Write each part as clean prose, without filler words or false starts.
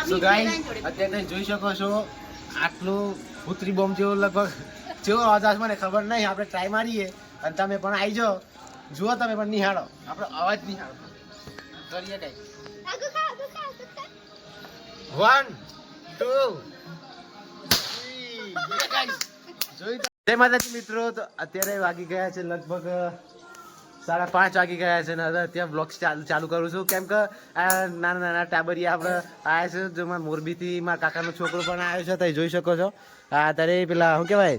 So guys અત્યારે જોઈ શકો છો આટલું પુત્રી બોમ્બ જેવો લગભગ જેવો અવાજ મને ખબર નહીં. આપણે ટ્રાય મારીએ અને તમે પણ આવી જાઓ. જુઓ તમે પણ નિહાળો, આપણો અવાજ નિહાળો કરીએ કઈ. 1 2 3 જય માતાજી મિત્રો. તો અત્યારે વાગી ગયા છે લગભગ 5:30 વાગી ગયા છે ને અત્યારે બ્લોગ્સ ચાલુ કરું છું. કેમ કે આ નાના નાના ટાબરિયા આપણે આવ્યા છે. જો મારા મોરબીથી મારા કાકાનો છોકરો પણ આવ્યો છે. તમે જોઈ શકો છો. આ અત્યારે પેલા શું કહેવાય,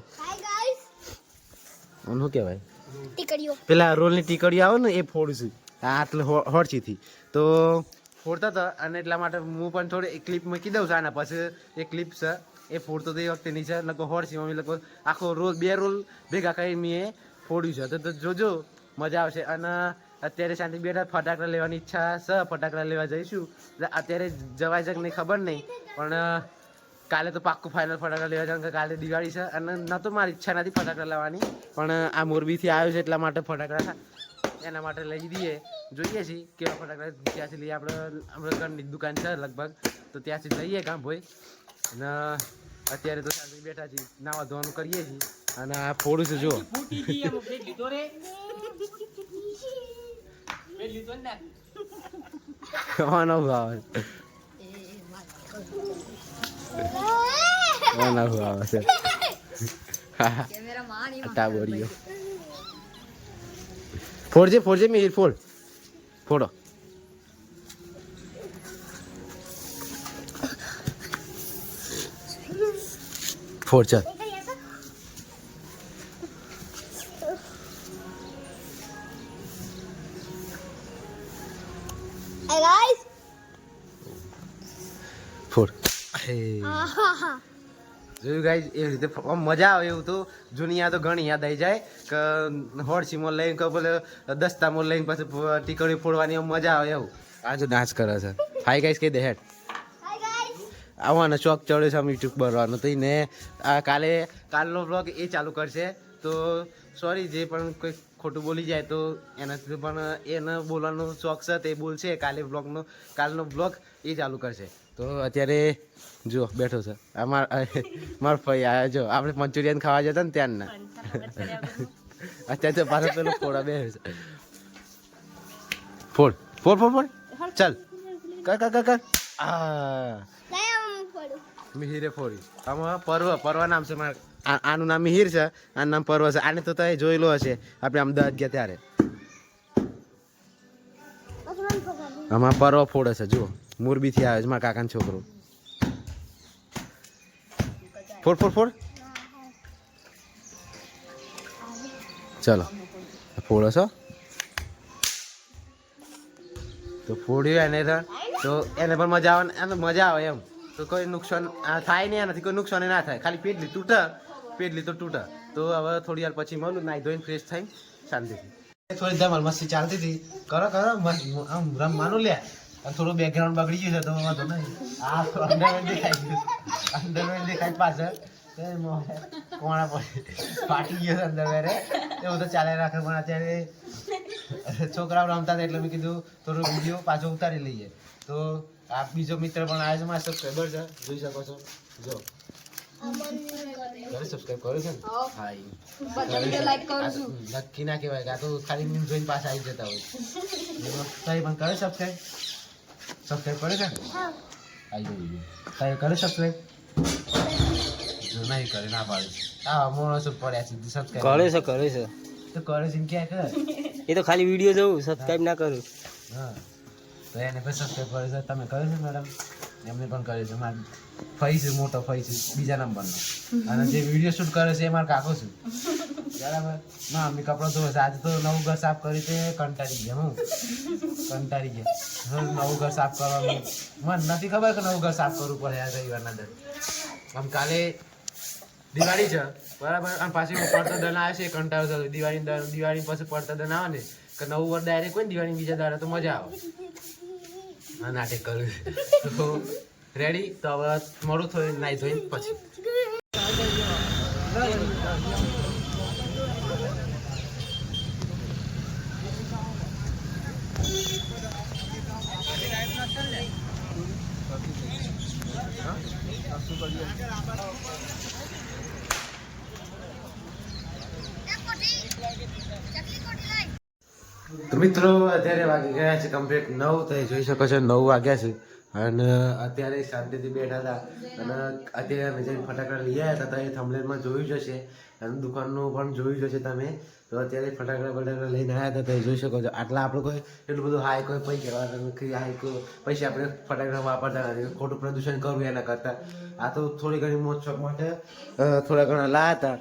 શું કહેવાય, પેલા રોલની ટીકડીઓ આવે ને એ ફોડું છું. આ આટલે હોડચીથી તો ફોડતા હતા અને એટલા માટે હું પણ થોડી એક ક્લિપ મૂકી દઉં છું. આના પછી એક ક્લિપ છે એ ફોડતો તો એ વખતે નીચે લગભગ હોડસી મમ્મી લગભગ આખો રોલ 2 રોલ ભેગા કરી મેં ફોડ્યું છે. તો જોજો મજા આવશે. અને અત્યારે શાંતિ બેઠા ફટાકડા લેવાની ઈચ્છા છે. ફટાકડા લેવા જઈશું. અત્યારે જવાય છે કે નહીં ખબર નહીં, પણ કાલે તો પાક્કું ફાઇનલ ફટાકડા લેવા જવાનું. કાલે દિવાળી છે અને ન તો મારી ઈચ્છા નથી ફટાકડા લેવાની, પણ આ મોરબીથી આવ્યો છે એટલા માટે ફટાકડા એના માટે લઈ દઈએ. જોઈએ છીએ કેવા ફટાકડા ત્યાંથી લઈએ. આપણે ઘરની દુકાન છે લગભગ, તો ત્યાંથી લઈએ કામ ભાઈ. અને અત્યારે તો શાંતિ બેઠા છીએ, નાવા ધોવાનું કરીએ છીએ અને આ ફોડું છે. જુઓ ફોડજે મિહિર ફોડો. ફોડ ચાલ. ફોડ. જોયું ગાઈસ, એવી રીતે મજા આવે. એવું તો જૂની યાદ તો ઘણી યાદ આવી જાય કે હોડસીમાં લઈને કે બોલે દસ્તામાં લઈને પછી ટીકડી ફોડવાની મજા આવે. એવું આ જો ડાન્સ કરે છે. હાય ગાઈસ કહી દે હેડ. આવવાનો શોખ ચડ્યો છે આમ યુટ્યુબ ભરવાનો. તો એને કાલનો બ્લોગ એ ચાલુ કરશે. તો સોરી જે પણ કોઈ ખોટું બોલી જાય તો એનાથી પણ એને બોલવાનો શોખ છે તે બોલશે. કાલનો બ્લોગ એ ચાલુ કરશે. તો અત્યારે જો બેઠો છે મારો ભાઈ આવ્યો. જો આપણે મંચુરિયન ખાવા જતા ને ત્યારના અત્યારે તો પાછો પેલો ફોડા બે છે. ફોડ ચાલ કર. મિહિરે ફોડી. આમાં પર્વ નામ છે મારે. આનું નામ મિહિર છે, આનું નામ પર્વ છે. આને તો તમે જોયેલો હશે આપણે અમદાવાદ ગયા ત્યારે. આમાં પર્વ ફોડે છે. જુઓ મોરબીથી આવ્યો છે મારા કાકાનો છોકરો. ફોડ ચલો ફોડો છો તો ફોડ્યું એને તો એને પણ મજા આવે એમ. તો કોઈ નુકસાન થાય નહીં, એનાથી કોઈ નુકસાન ના થાય. ખાલી પેટલી તો તૂટે. તો હવે થોડી વાર પછી મળું, નાઈ ધોઈને ફ્રેશ થઈને શાંતિથી. થોડી ધમાલ મસ્તી ચાલતી હતી. કરો આમ રમવાનું લે. થોડું બેકગ્રાઉન્ડ બગડી ગયું છે તો વાંધો નહીં. આ અંડરવેર દેખાય પાછળ કોણા ફાટી ગયો છે અંડરવેર. એવું તો ચાલે રાખે. પણ અત્યારે છોકરાઓ રમતા હતા એટલે મેં કીધું થોડો વિડીયો પાછો ઉતારી લઈએ. તો આ બીજો મિત્ર પણ આવે છે, મારા સબસ્ક્રાઈબર છે, જોઈ શકો છો. જો સબસ્ક્રાઈબ કર્યું છે ને? હા, નક્કી ના કહેવાય. આ તો ખાલી મીમ જોઈને પાછા આવી જતા હોય. પણ કરે સબસ્ક્રાઈબ કરે છે ને? આવી ગયું કરે સબસ્ક્રાઈબ. જો નહીં કરે ના પાડે. હા મોણસો પડ્યા છે સબસ્ક્રાઈબ કરે છે તો કરે છે ક્યાં કરે. એ તો ખાલી વિડીયો જોઉં, સબસ્ક્રાઇબ ના કરું. હા તો એને પણ સબસ્ક્રાઈબ કરે છે. તમે કરો છો મેડમ? એમને પણ કરે છે. મારા ફઈ છે, મોટો ફઈ છે, બીજા નંબરનો. અને જે વિડીયો શૂટ કરે છે એ મારા કાકો છું. બરાબર. ના અમે કપડાં ધોવે છે. આજે તો નવું ઘર સાફ કરી તે કંટાળી ગયા. નવું ઘર સાફ કરવાનું મને નથી ખબર કે નવું ઘર સાફ કરવું પડે આ રવિવારના દર. આમ કાલે દિવાળી છે બરાબર, આમ પાછી પડતા દન આવે છે. કંટાળો થતો દિવાળી પછી પડતા દન આવે ને કે નવું વર્ષ ડાયરેક્ટ હોય ને દિવાળી બીજા દાડે તો મજા આવે. હા નાટક કર્યું તો રેડી. તો હવે મોડું થોડું નાઈ ધોઈને પછી શું કરીએ? તો મિત્રો અત્યારે વાગી ગયા છે કમ્પ્લીટ 9. તો જોઈ શકો છો 9 વાગ્યા છે અને અત્યારે શાંતિથી બેઠા હતા અને અત્યારે અમે જઈને ફટાકડા લઈ આવ્યા હતા. તો એ થંબનેલમાં જોયું જ હશે અને દુકાનનું પણ જોયું જ હશે તમે. તો અત્યારે ફટાકડા લઈને આવ્યા હતા. તો જોઈ શકો છો આટલા આપણે કોઈ એટલું બધું હાઈ કોઈ પૈસા પૈસા આપણે ફટાકડા વાપરતા નથી, ખોટું પ્રદૂષણ કરવું એના કરતાં. આ તો થોડી ઘણી મોજ શોખ માટે થોડા ઘણા લાયા હતા.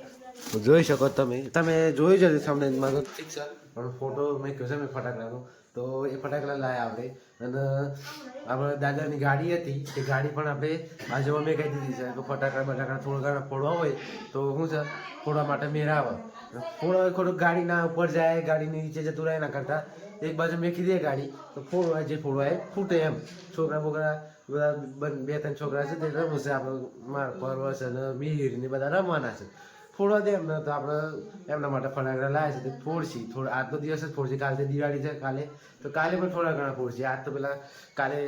જોઈ શકો તમે જોઈ જશે થંબનેલમાં તો ઠીક છે, પણ ફોટો મેં કહ્યું છે મેં ફટાકડાનો. તો એ ફટાકડા લાયા આપણે અને આપણે દાદાની ગાડી હતી એ ગાડી પણ આપણે બાજુમાં મેં કહી દીધી છે કે ફટાકડા બટાકડા થોડા ઘણા ફોડવા હોય તો શું છે ફોડવા માટે મેળા આવે. ફોડવા ખોટું ગાડીના ઉપર જાય, ગાડીની નીચે જતું રહે એના કરતાં એક બાજુ મેં કીધી ગાડી તો ફોડવા જે ફોડવા એ ફૂટે એમ. છોકરા બોકરા બધા 2-3 છોકરા છે તે રમશે, આપણે માર પરવસ અને મીર ને બધા રમવાના છે. ફોડવા દે એમને તો આપણે એમના માટે ફટાકડા લાવે છે તે ફોડશી. આજનો દિવસ જ ફોડશી, કાલે દિવાળી છે કાલે, તો કાલે પણ થોડા ઘણા ફોડશી. આજ તો પેલા કાલે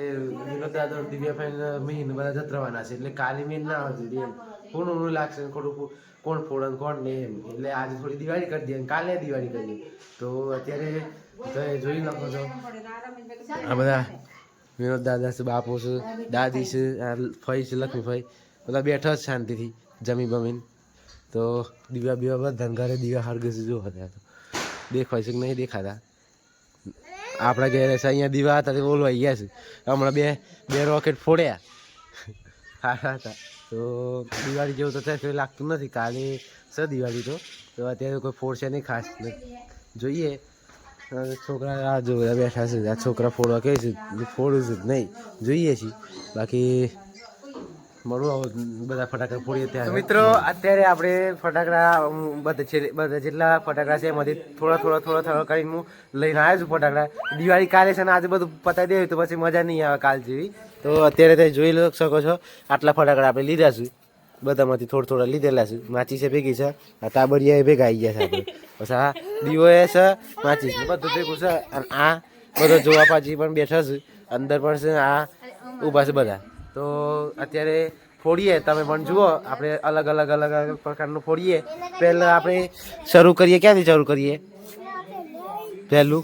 દાદા દિવ્યાભાઈ મીન બધા જતરવાના છે એટલે કાલે મીન ના આવતી એમ કોનું લાગશે ખોટું કોણ ફોડે કોણ નહીં એમ. એટલે આજે થોડી દિવાળી કરી દઈએ કાલે દિવાળી કરીએ. તો અત્યારે તો જોઈ નાખો છો આ બધા વિનોદ દાદા છે, બાપુ છે, દાદી છે, ફઈ છે, લક્ષ્મીભાઈ બધા બેઠા જ શાંતિથી જમી બમીને. તો દીવા બીવા બધા ધનગારે દીવા હળગે છે જો હતા તો દેખાય છે કે નહીં દેખાતા. આપણા ઘેર છે અહીંયા દીવા હતા તે બોલવાઈ ગયા છે. હમણાં બે રોકેટ ફોડ્યા સારા હતા. તો દિવાળી જેવું તો કંઈ લાગતું નથી. કાલે છે દિવાળી તો અત્યારે કોઈ ફોડશે નહીં ખાસ જોઈએ. છોકરા આ જો બધા બેઠા છે, આ છોકરા ફોડવા કહે છે ફોડું છે નહીં જોઈએ છીએ. બાકી મળવું બધા ફટાકડા ફોડીએ ત્યાં. મિત્રો અત્યારે આપણે ફટાકડા બધા જેટલા ફટાકડા છે એમાંથી થોડા કરીને હું લઈને આવ્યો છું ફટાકડા. દિવાળી કાલે છે ને આજે બધું પતાવી દેવું તો પછી મજા નહીં આવે કાલ જેવી. તો અત્યારે તમે જોઈ શકો છો આટલા ફટાકડા આપણે લીધા છે, બધામાંથી થોડા લીધેલા છે. માચી છે ભેગી છે, આ તાબડિયા ભેગા આવી ગયા છે આપણે. પછી આ દીવો એ છે, માચી છે બધું ભેગું છે. અને આ બધો જોવા પાછી પણ બેઠા છે, અંદર પણ છે, આ ઊભા છે બધા. તો અત્યારે ફોડીએ તમે પણ જુઓ આપણે અલગ અલગ પ્રકારનું ફોડીએ. પહેલાં આપણે શરૂ કરીએ ક્યાંથી શરૂ કરીએ? પહેલું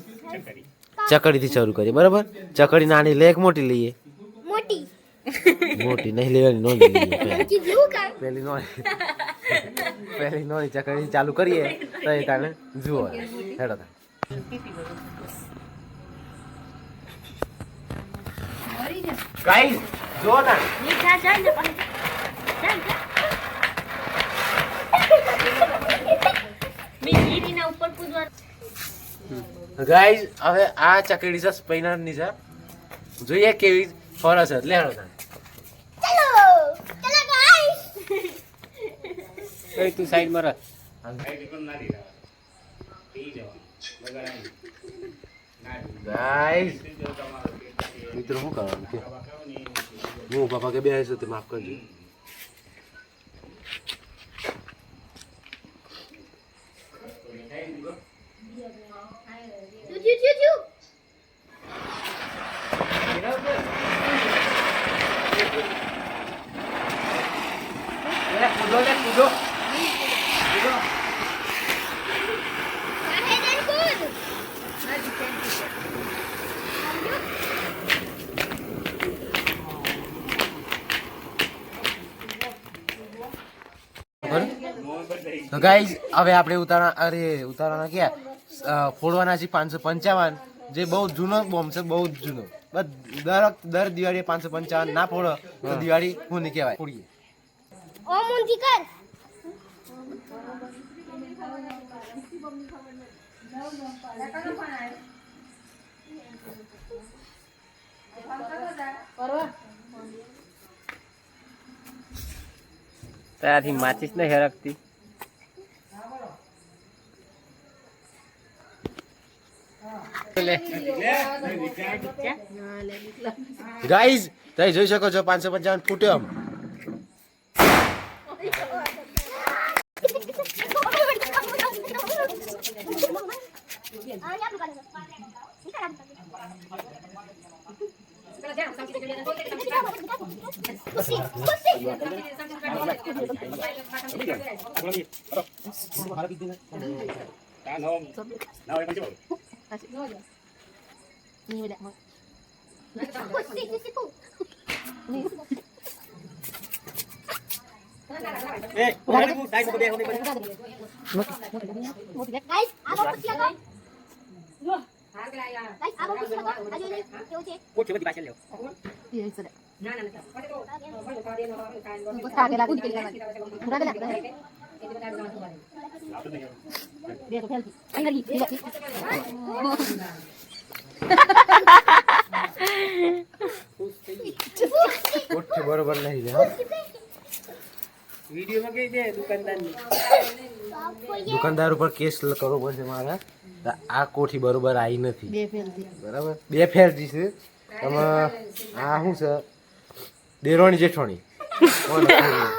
ચકડીથી શરૂ કરીએ બરાબર. ચકડી નાની લે એક મોટી લઈએ? મોટી નહીં લેવાની, નો લઈએ પહેલી નોની ચકડી ચાલુ કરીએ તો એ તાને જુઓ હેડો. ગાઈસ જો ના ગાઈસ હવે આ ચકડી છે સ્પેનરની છે, જોઈએ કેવી ફરસ છે. લે હેડો તું સાઈડમાં રખ. ગાઈસ મિત્રો શું કરવાનું કે હું પાપા કે બે છે તે માફ કરજો. કૂદો તો ગાઈઝ હવે આપણે ઉતારવાના ક્યાં ફોડવાના છે 555, જે બહુ જૂનો બોમ્બ છે, બહુ જ જૂનો. દર દિવાળી 555 ના ફોડો તો દિવાળી હું નહીં કહેવાય. ફોડીએ ત્યાંથી માચીસ નહીં હરકતી. ગાઈઝ તમે જોઈ શકો છો 555 ફૂટ્યો આમ. બરોબર નહીં વિડીયોમાં કહી દે દુકાનદારની. દુકાનદાર ઉપર કેસ કરવો પડશે મારે. આ કોઠી બરોબર આવી નથી, બરાબર 2 ફેરથી છે. આમાં આ શું છે? દેરોણી જેઠોણી. કોણ હતું?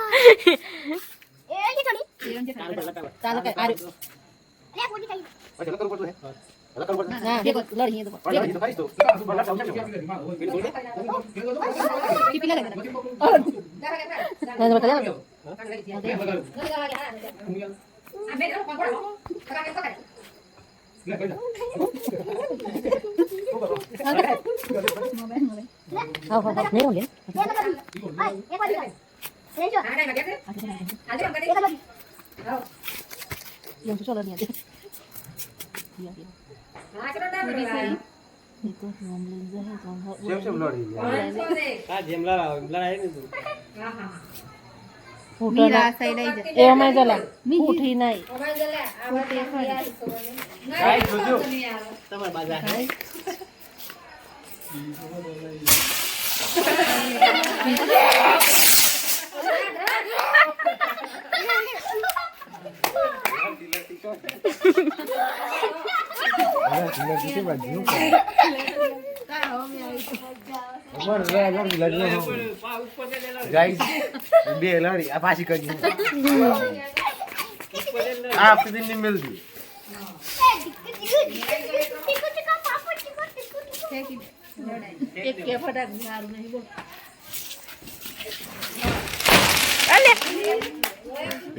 બે લડી આ પાછી કરી આ ફિલ્મ મિલતી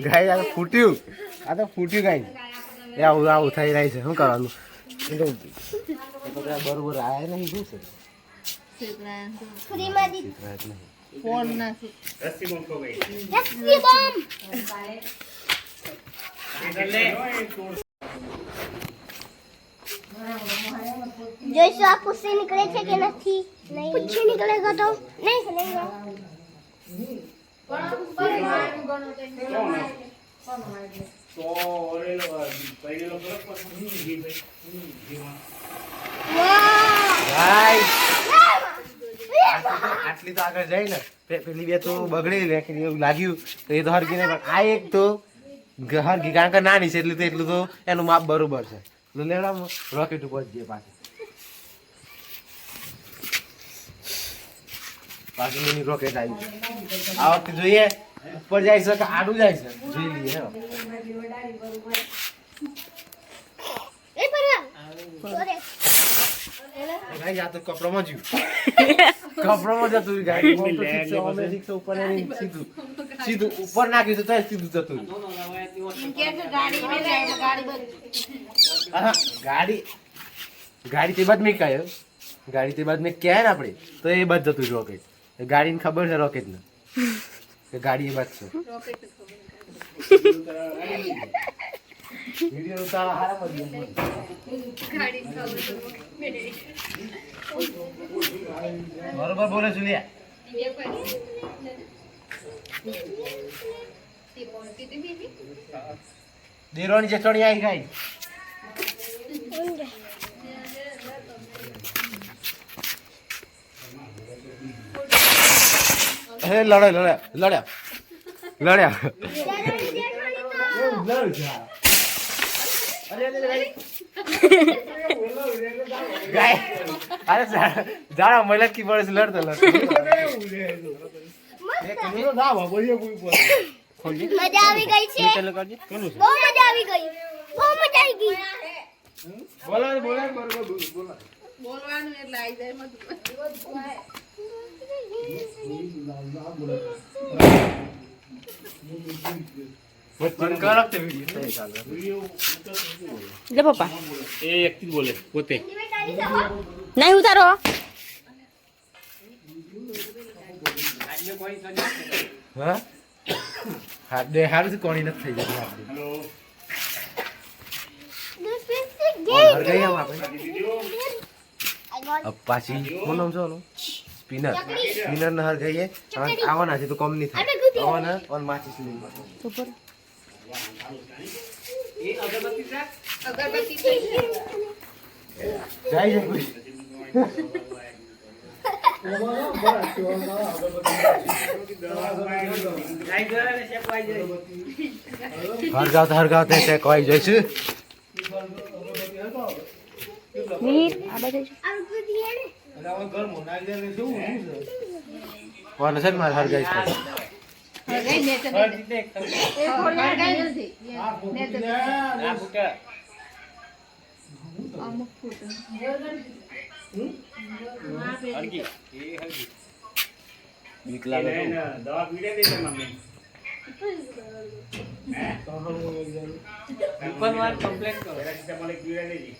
ગાય આ ફૂટ્યું ગાય આવું આવું થઈ રહી છે. શું કરવાનું? બરોબર આયા નહીં. શું છે? जैसे आप उससे निकले थे कि नहीं? कुछ निकलेगा तो नहीं चलेगा. આટલી તો આગળ જાય ને પેલી બે તો બગડેલી એવું લાગ્યું તો એ તો હરગી નહીં, પણ આ એક તો હરગી કારણ કે નાની છે એટલું તો એનું માપ બરોબર છે. લેવડામાં રોકેટ ઉપર જઈએ પાછી મિની રોકેટ આવી. આ વખતે જોઈએ ઉપર જાય છે કે આડું જાય છે, જોઈ લઈએ. ગાઈ આ તો કપડામાં જ્યું જતું ગાડી ઉપર સીધું ઉપર નાખ્યું તો સીધું જતું. ગાડી તે બાદ મેં કહ્યું, ગાડી તે બાદ મેં કહે ને આપણે તો એ બાદ જતું રોકેટ. ગાડીને ખબર છે રોકેટ ને કે ગાડી એ બાદ છે. વિડિયો ઉતારવા હારા પડી બરોબર બોલે જુલિયા. દેરોની જેઠોણી આવી ગઈ. હે લડ્યા અરે જાણા મહિલા કી પડે લડતો मजा આવી ગઈ છે. બહુ મજા આવી ગઈ. બોલવાનું એટલે આવી જાય. લે પપ્પા એ એકથી બોલે પોતે નહીં ઉતારો હા હાથ દે હારું છે કોણી નથી થઈ જતી હાથ દે હેલો હરગાઈ આમ આપણે अब पाછી શું નામ છે ઓનું સ્પિનર સ્પિનર ને હરગાઈએ આવવાના છે તો કમ નહીં થાય આવવાના ઓન માચીસ લઈ ઉપર જાય છે કોઈ હરગાવતા શેકવાઈ જઈશું મીર આ બાજુ કોને છે મારે હરગાઈ બીક લાગે દવા પીડે દે મમ્મી ઉપર કમ્પ્લેન કરો પેરાસિટામોલ એક પીડે દેજી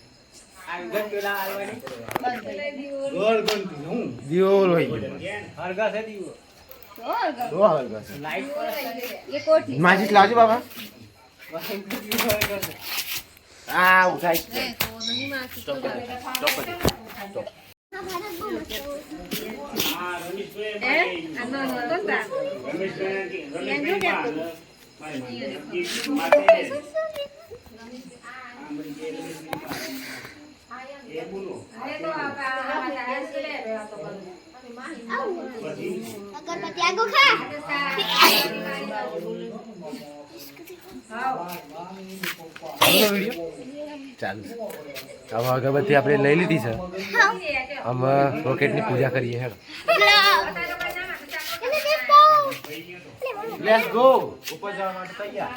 આ ગન પેલા આવવાની દીવો હોય હરગા છે દીવો લાઈટ પર માચીસ લાવજો બાબા આ ઉઠાઈ હા રમેશભાઈ અગરબત્તી આગો ખા ચાલુ હવે અગરબત્તી આપણે લઈ લીધી છે અમે રોકેટની પૂજા કરીએ હેડો લેટ્સ ગો ઉપર જવા માટે તૈયાર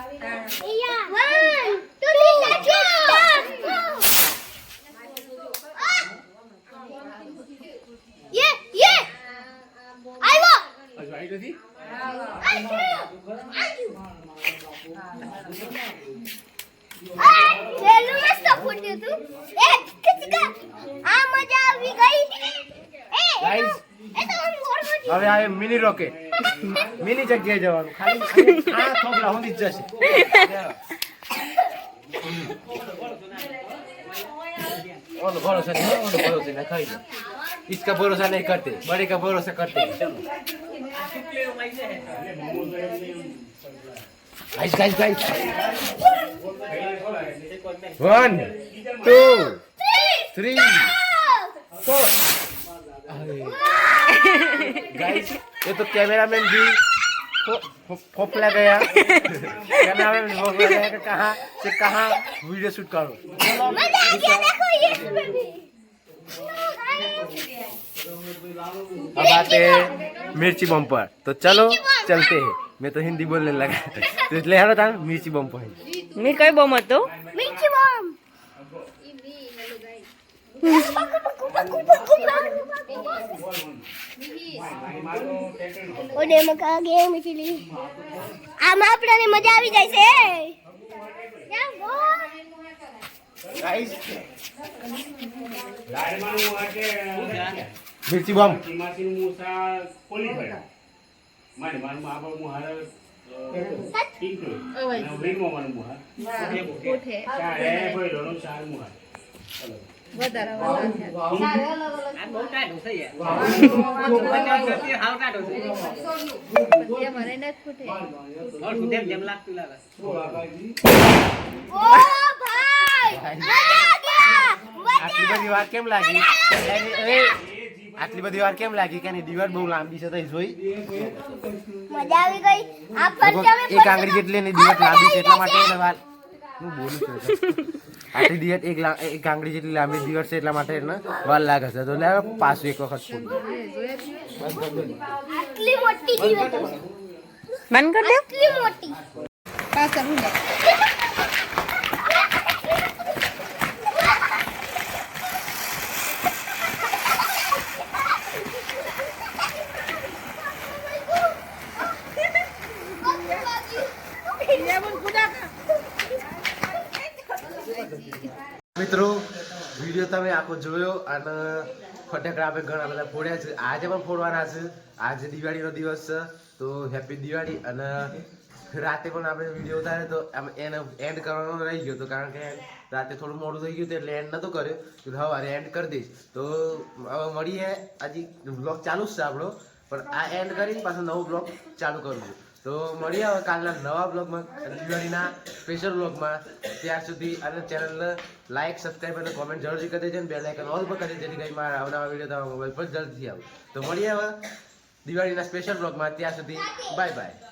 હવે આ મિની રોકેટ મિની જગ્યાએ જવાનું ખાલી આ થોબલા સુધી જ જશે ઓનો ભરોસા નહીં ઓનો ભરોસા નહીં ખાઈ લો इसका भरोसा नहीं करते बड़े का भरोसा करते गाइस गाइस गाइस 1 2 3 4 गाइस ये तो कैमरामैन भी फोफला गया कैमरामैन फोफला गया कि कहाँ वीडियो शूट करो अब आते हैं मिर्ची बम पर तो चलो चलते हैं मैं तो हिंदी बोलने लगा तो इसलिए हरा था मिर्ची बम पर મીર કઈ બમ હતો મિર્ચી બોમ ઓડે મકા ગેમ ફીલી આમાં આપણને મજા આવી જાય છે યા ગો गाइस લાડવાનું આકે मिर्ची बम માસીનું મુસા કોલી પડ્યા મારી મારું આપો મુહાર ટીંકુ અને રીમો મારું મુહાર કોઠે ચારે બોયલોનો ચાર મુહાર વધારે આ બહુ ટાઢું થઈ ગયા હાવ ટાઢું થઈ ગયું મને નથી ફૂટે ઓર સુદેવ જેમ લાગતું લાગે ઓ ભાઈ મજા ગયા આટલી બધી વાર કેમ લાગી આટલી બધી વાર કેમ લાગી કે દિવાલ બહુ લાંબી છે તો જોઈ મજા આવી ગઈ આ ફરતે અમે એક આંગળી જેટલી ની દિવાલ લાંબી છે એટલા માટે એને વાર હું બોલું છું આટલી દિવાલ એક આંગળી જેટલી લાંબી દિવાલ છે એટલા માટે એને વાર લાગે છે તો લે પાછું એક વખત આટલી મોટી જીવત બંધ કર દે આટલી મોટી પાછા હું વિડીયો તમે આખો જોયો અને ફટાકડા આપણે ઘણા બધા ફોડ્યા છે. આજે પણ ફોડવાના છે. આજે દિવાળીનો દિવસ છે તો હેપી દિવાળી. અને રાતે પણ આપણે વિડીયો ઉતાર્યો તો આમ એને એન્ડ કરવાનો રહી ગયો તો કારણ કે રાતે થોડું મોડું થઈ ગયું તો એટલે એન્ડ નહોતો કર્યો. તો સવારે એન્ડ કરી દઈશ. તો હવે મળીએ. હજી બ્લોગ ચાલુ જ છે આપણો, પણ આ એન્ડ કરીને પાછો નવો બ્લોગ ચાલુ કરું છું. તો મળીએ હવે કાલના નવા બ્લોગમાં, દિવાળીના સ્પેશિયલ બ્લોગમાં. ત્યાર સુધી અને ચેનલને લાઇક, સબસ્ક્રાઈબ અને કોમેન્ટ જરૂરથી કરી દેજો. અને બેલ આઇકન ઓલ પર કરી દેજો જેથી કરી મારા આવનારા વિડીયો તમારા મોબાઈલ પર જલ્દીથી આવે. તો મળીએ હવે દિવાળીના સ્પેશિયલ બ્લોગમાં. ત્યાં સુધી બાય બાય.